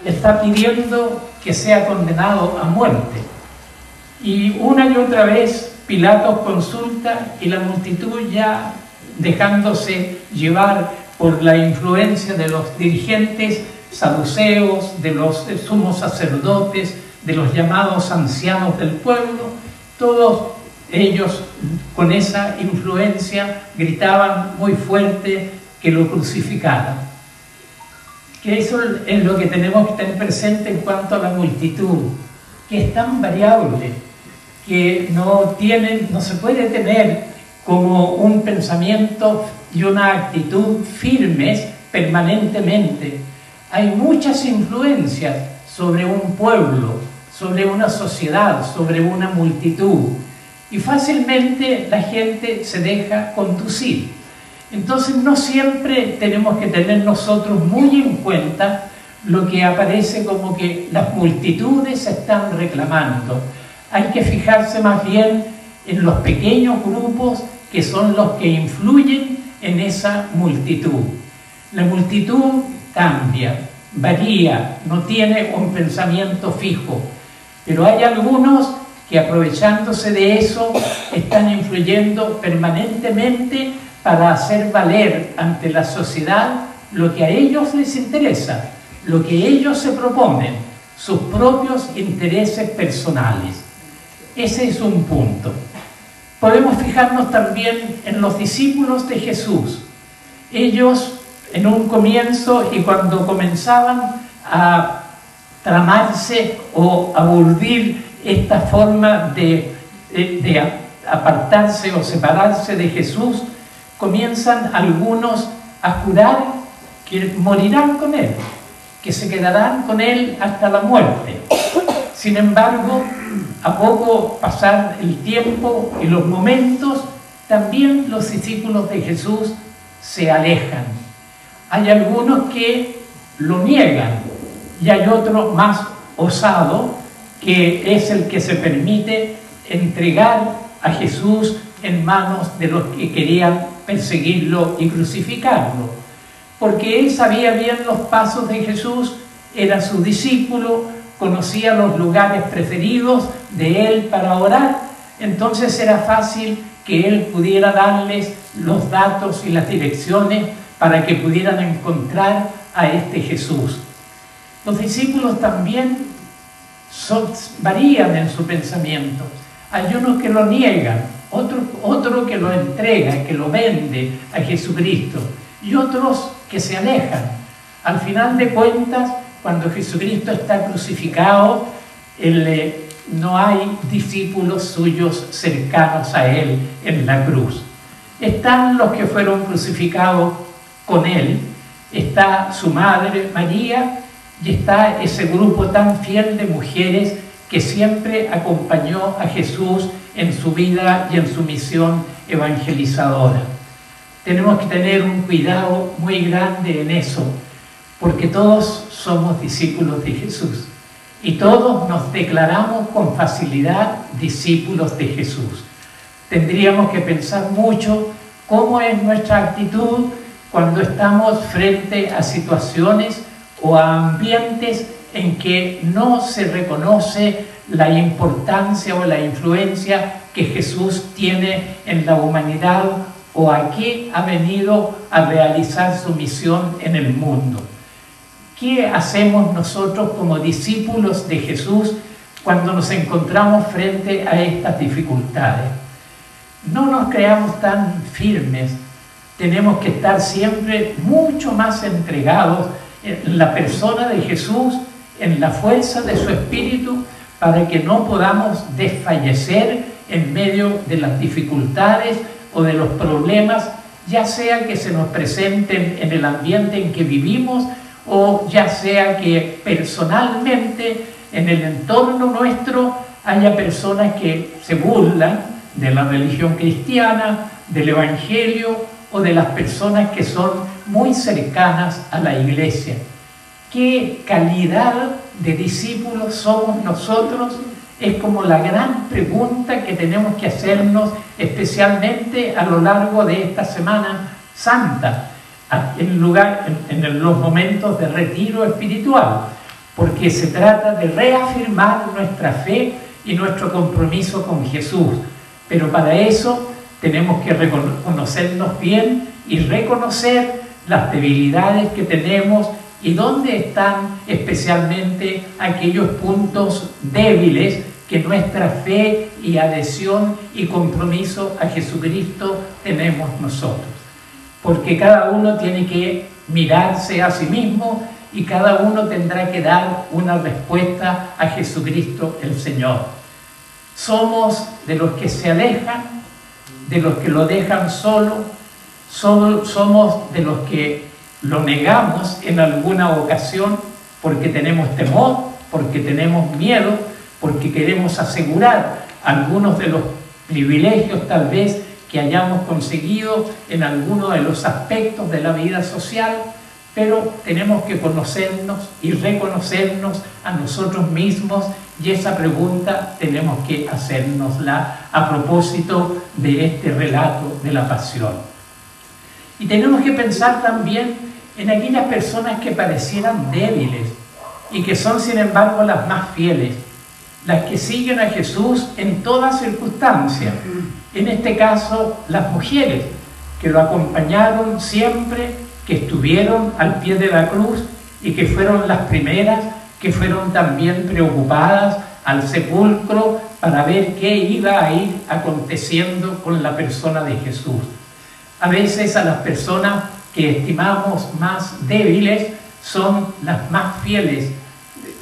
está pidiendo que sea condenado a muerte. Y una y otra vez Pilatos consulta y la multitud, ya dejándose llevar por la influencia de los dirigentes saduceos, de los sumos sacerdotes, de los llamados ancianos del pueblo, todos ellos con esa influencia gritaban muy fuerte que lo crucificaran. Que eso es lo que tenemos que tener presente en cuanto a la multitud, que es tan variable, que no se puede tener como un pensamiento y una actitud firmes permanentemente. Hay muchas influencias sobre un pueblo, sobre una sociedad, sobre una multitud, y fácilmente la gente se deja conducir. Entonces no siempre tenemos que tener nosotros muy en cuenta lo que aparece como que las multitudes están reclamando. Hay que fijarse más bien en los pequeños grupos que son los que influyen en esa multitud. La multitud cambia, varía, no tiene un pensamiento fijo, pero hay algunos que, aprovechándose de eso, están influyendo permanentemente para hacer valer ante la sociedad lo que a ellos les interesa, lo que ellos se proponen, sus propios intereses personales. Ese es un punto. Podemos fijarnos también en los discípulos de Jesús. Ellos, en un comienzo y cuando comenzaban a tramarse o a urdir esta forma de apartarse o separarse de Jesús, comienzan algunos a jurar que morirán con Él, que se quedarán con Él hasta la muerte. Sin embargo, a poco pasar el tiempo y los momentos, también los discípulos de Jesús se alejan. Hay algunos que lo niegan y hay otro más osado, que es el que se permite entregar a Jesús en manos de los que querían perseguirlo y crucificarlo. Porque él sabía bien los pasos de Jesús, era su discípulo, conocía los lugares preferidos de él para orar, entonces era fácil que él pudiera darles los datos y las direcciones para que pudieran encontrar a este Jesús. Los discípulos también varían en su pensamiento. Hay unos que lo niegan, otro que lo entrega, que lo vende a Jesucristo, y otros que se alejan. Al final de cuentas, cuando Jesucristo está crucificado, no hay discípulos suyos cercanos a Él en la cruz. Están los que fueron crucificados con Él, está su madre María, y está ese grupo tan fiel de mujeres que siempre acompañó a Jesús en su vida y en su misión evangelizadora. Tenemos que tener un cuidado muy grande en eso, porque todos somos discípulos de Jesús y todos nos declaramos con facilidad discípulos de Jesús. Tendríamos que pensar mucho cómo es nuestra actitud cuando estamos frente a situaciones o a ambientes en que no se reconoce la importancia o la influencia que Jesús tiene en la humanidad o a qué ha venido a realizar su misión en el mundo. ¿Qué hacemos nosotros como discípulos de Jesús cuando nos encontramos frente a estas dificultades? No nos creamos tan firmes, tenemos que estar siempre mucho más entregados en la persona de Jesús, en la fuerza de su Espíritu, para que no podamos desfallecer en medio de las dificultades o de los problemas, ya sea que se nos presenten en el ambiente en que vivimos, o ya sea que personalmente en el entorno nuestro haya personas que se burlan de la religión cristiana, del Evangelio o de las personas que son muy cercanas a la iglesia. ¿Qué calidad de discípulos somos nosotros? Es como la gran pregunta que tenemos que hacernos, especialmente a lo largo de esta Semana Santa, en los momentos de retiro espiritual, porque se trata de reafirmar nuestra fe y nuestro compromiso con Jesús. Pero para eso tenemos que reconocernos bien y reconocer las debilidades que tenemos y dónde están especialmente aquellos puntos débiles que nuestra fe y adhesión y compromiso a Jesucristo tenemos nosotros. Porque cada uno tiene que mirarse a sí mismo y cada uno tendrá que dar una respuesta a Jesucristo el Señor. Somos de los que se alejan, de los que lo dejan solo, somos de los que lo negamos en alguna ocasión porque tenemos temor, porque tenemos miedo, porque queremos asegurar algunos de los privilegios tal vez que hayamos conseguido en alguno de los aspectos de la vida social, pero tenemos que conocernos y reconocernos a nosotros mismos, y esa pregunta tenemos que hacérnosla a propósito de este relato de la pasión. Y tenemos que pensar también en aquellas personas que parecieran débiles y que son sin embargo las más fieles, las que siguen a Jesús en toda circunstancia. En este caso, las mujeres que lo acompañaron siempre, que estuvieron al pie de la cruz y que fueron las primeras que fueron también preocupadas al sepulcro para ver qué iba a ir aconteciendo con la persona de Jesús. A veces a las personas que estimamos más débiles son las más fieles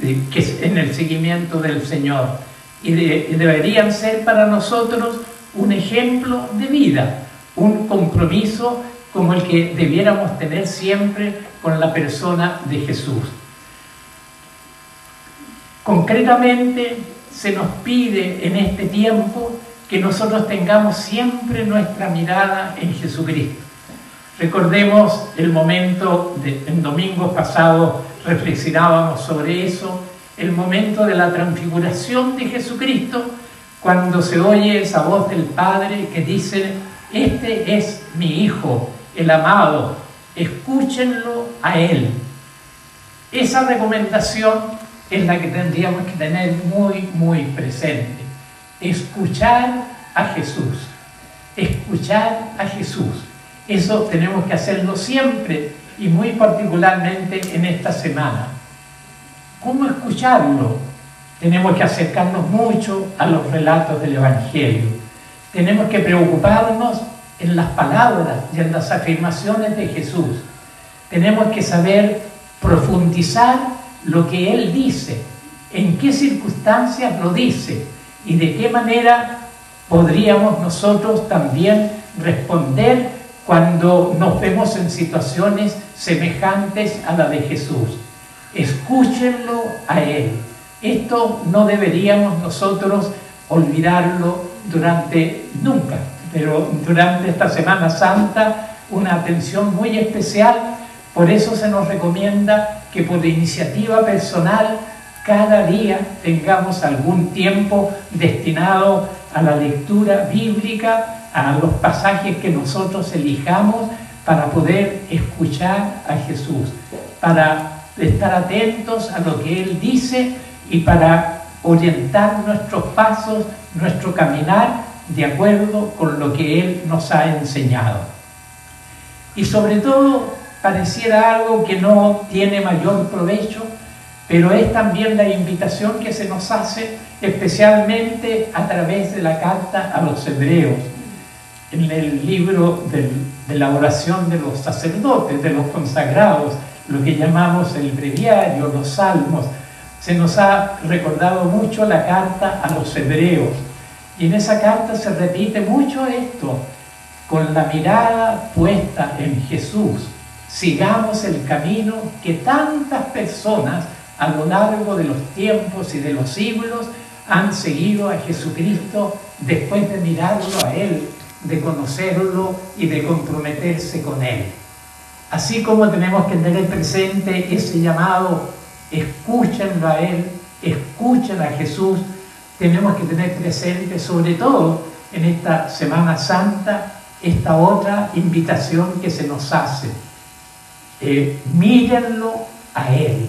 en el seguimiento del Señor y deberían ser para nosotros un ejemplo de vida, un compromiso como el que debiéramos tener siempre con la persona de Jesús. Concretamente, se nos pide en este tiempo que nosotros tengamos siempre nuestra mirada en Jesucristo. Recordemos el momento, en domingos pasados reflexionábamos sobre eso, el momento de la transfiguración de Jesucristo, cuando se oye esa voz del Padre que dice: este es mi Hijo, el amado, escúchenlo a Él. Esa recomendación es la que tendríamos que tener muy presente. Escuchar a Jesús, escuchar a Jesús. Eso tenemos que hacerlo siempre y muy particularmente en esta semana. ¿Cómo escucharlo? Tenemos que acercarnos mucho a los relatos del Evangelio. Tenemos que preocuparnos en las palabras y en las afirmaciones de Jesús. Tenemos que saber profundizar lo que Él dice, en qué circunstancias lo dice y de qué manera podríamos nosotros también responder cuando nos vemos en situaciones semejantes a la de Jesús. Escúchenlo a Él. Esto no deberíamos nosotros olvidarlo nunca, pero durante esta Semana Santa una atención muy especial. Por eso se nos recomienda que por iniciativa personal cada día tengamos algún tiempo destinado a la lectura bíblica, a los pasajes que nosotros elijamos para poder escuchar a Jesús, para estar atentos a lo que Él dice y para orientar nuestros pasos, nuestro caminar de acuerdo con lo que Él nos ha enseñado. Y sobre todo, pareciera algo que no tiene mayor provecho, pero es también la invitación que se nos hace especialmente a través de la carta a los hebreos. En el libro de la oración de los sacerdotes, de los consagrados, lo que llamamos el breviario, los salmos, se nos ha recordado mucho la carta a los hebreos. Y en esa carta se repite mucho esto: con la mirada puesta en Jesús, sigamos el camino que tantas personas a lo largo de los tiempos y de los siglos han seguido a Jesucristo después de mirarlo a Él, de conocerlo y de comprometerse con Él. Así como tenemos que tener presente ese llamado, escúchenlo a Él, escuchen a Jesús, tenemos que tener presente sobre todo en esta Semana Santa esta otra invitación que se nos hace. Mírenlo a Él.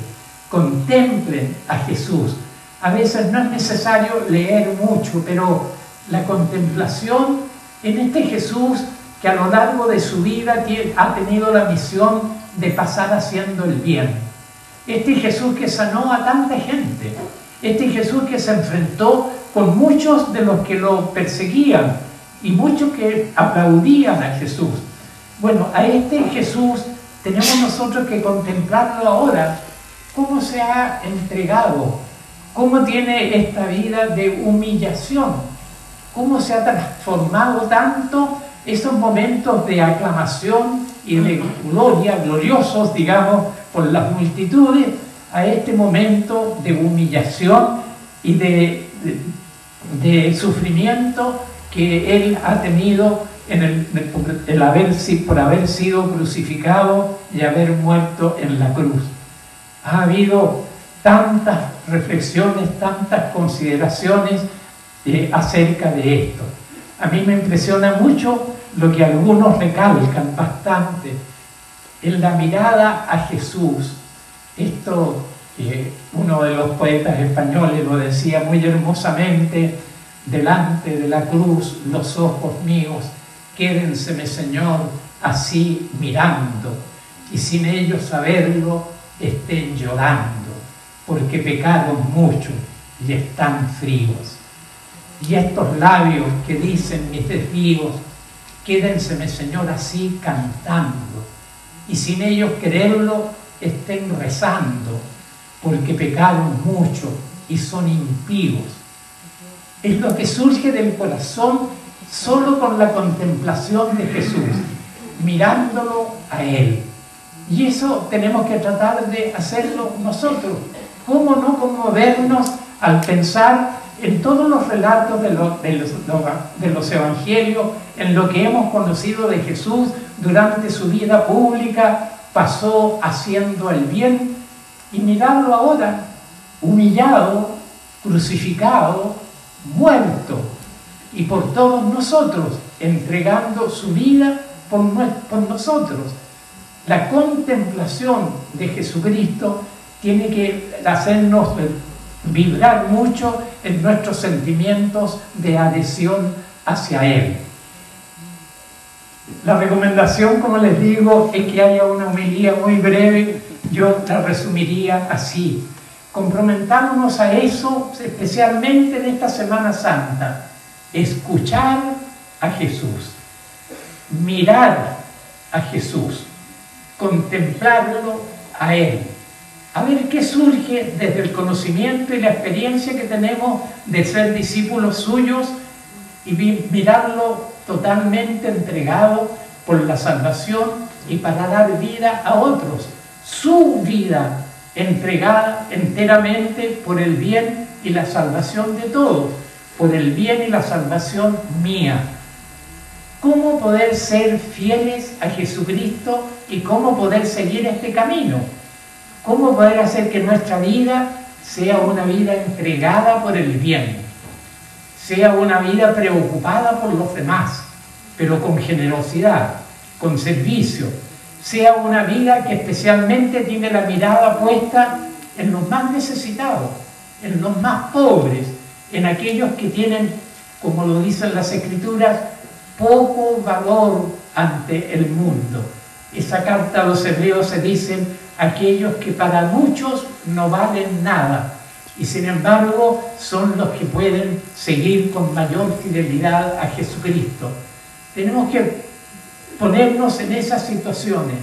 contemplen a Jesús. A veces no es necesario leer mucho, pero la contemplación en este Jesús que a lo largo de su vida ha tenido la misión de pasar haciendo el bien. Este Jesús que sanó a tanta gente, este Jesús que se enfrentó con muchos de los que lo perseguían y muchos que aplaudían a Jesús. Bueno, a este Jesús tenemos nosotros que contemplarlo ahora, cómo se ha entregado, cómo tiene esta vida de humillación, cómo se ha transformado tanto esos momentos de aclamación y de gloria, gloriosos, digamos, por las multitudes, a este momento de humillación y de sufrimiento que Él ha tenido por haber sido crucificado y haber muerto en la cruz. Ha habido tantas reflexiones, tantas consideraciones acerca de esto. A mí me impresiona mucho lo que algunos recalcan bastante en la mirada a Jesús. Esto uno de los poetas españoles lo decía muy hermosamente: delante de la cruz los ojos míos, quédenseme, Señor, así mirando, y sin ellos saberlo estén llorando, porque pecaron mucho y están fríos. Y estos labios que dicen mis desvíos, quédenseme, Señor, así cantando, y sin ellos quererlo estén rezando, porque pecaron mucho y son impíos. Es lo que surge del corazón solo con la contemplación de Jesús, mirándolo a Él. Y eso tenemos que tratar de hacerlo nosotros. ¿Cómo no conmovernos al pensar en todos los relatos de los evangelios, en lo que hemos conocido de Jesús durante su vida pública? Pasó haciendo el bien, y mirarlo ahora, humillado, crucificado, muerto, y por todos nosotros, entregando su vida por nosotros. La contemplación de Jesucristo tiene que hacernos vibrar mucho en nuestros sentimientos de adhesión hacia Él. La recomendación, como les digo, es que haya una homilía muy breve. Yo la resumiría así: comprometámonos a eso, especialmente en esta Semana Santa. Escuchar a Jesús, mirar a Jesús, contemplarlo a Él, a ver qué surge desde el conocimiento y la experiencia que tenemos de ser discípulos suyos, y mirarlo totalmente entregado por la salvación y para dar vida a otros, su vida entregada enteramente por el bien y la salvación de todos, por el bien y la salvación mía. ¿Cómo poder ser fieles a Jesucristo y cómo poder seguir este camino? ¿Cómo poder hacer que nuestra vida sea una vida entregada por el bien? Sea una vida preocupada por los demás, pero con generosidad, con servicio. Sea una vida que especialmente tiene la mirada puesta en los más necesitados, en los más pobres, en aquellos que tienen, como lo dicen las Escrituras, poco valor ante el mundo. Esa carta a los Hebreos se dicen aquellos que para muchos no valen nada, y sin embargo son los que pueden seguir con mayor fidelidad a Jesucristo. Tenemos que ponernos en esas situaciones.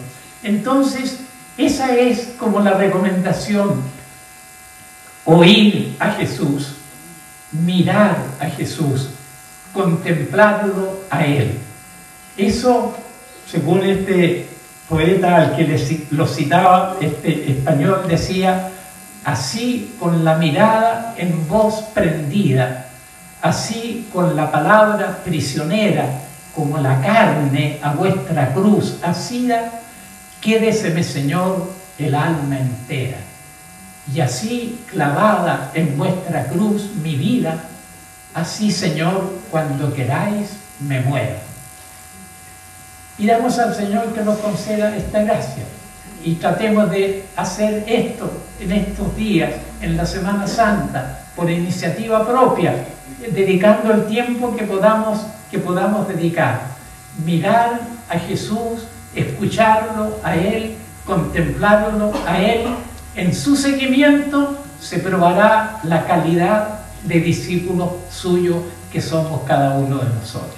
Entonces, esa es como la recomendación: oír a Jesús, mirar a Jesús, contemplarlo a Él. Eso, según este poeta al que lo citaba, este español, decía: así con la mirada en voz prendida, así con la palabra prisionera, como la carne a vuestra cruz asida, quédeseme, Señor, el alma entera. Y así clavada en vuestra cruz mi vida, así, Señor, cuando queráis me muero. Pidamos al Señor que nos conceda esta gracia, y tratemos de hacer esto en estos días, en la Semana Santa, por iniciativa propia, dedicando el tiempo que podamos dedicar. Mirar a Jesús, escucharlo a Él, contemplarlo a Él. En su seguimiento se probará la calidad de discípulos suyos que somos cada uno de nosotros.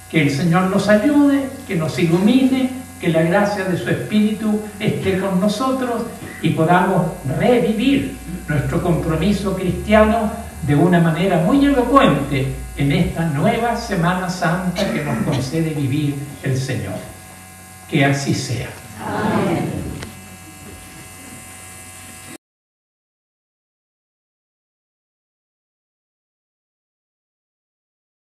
Que el Señor nos ayude, que nos ilumine, que la gracia de su Espíritu esté con nosotros y podamos revivir nuestro compromiso cristiano de una manera muy elocuente en esta nueva Semana Santa que nos concede vivir el Señor. Que así sea. Amén.